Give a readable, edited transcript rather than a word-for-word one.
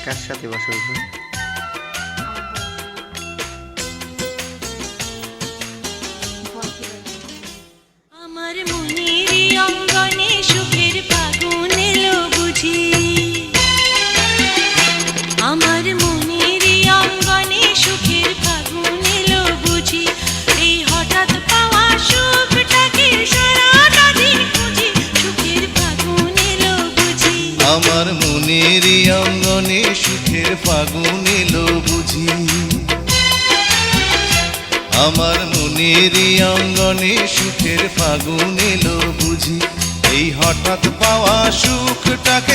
কার সাথে বাসর ঘর? আমার মনেরই অঙ্গনে সুখের ফাগুন এলো বুঝি, আমার মনেরই অঙ্গনে সুখের ফাগুন এলো বুঝি, এই হঠাৎ পাওয়া সুখটাকে সারাটা দিন খুঁজি, সুখের ফাগুন এলো বুঝি। আমার মনেরই অঙ্গনে সুখের ফাগুন এলো বুঝি, আমার মনেরই অঙ্গনে সুখের ফাগুন এলো বুঝি, এই হঠাৎ পাওয়া সুখটাকে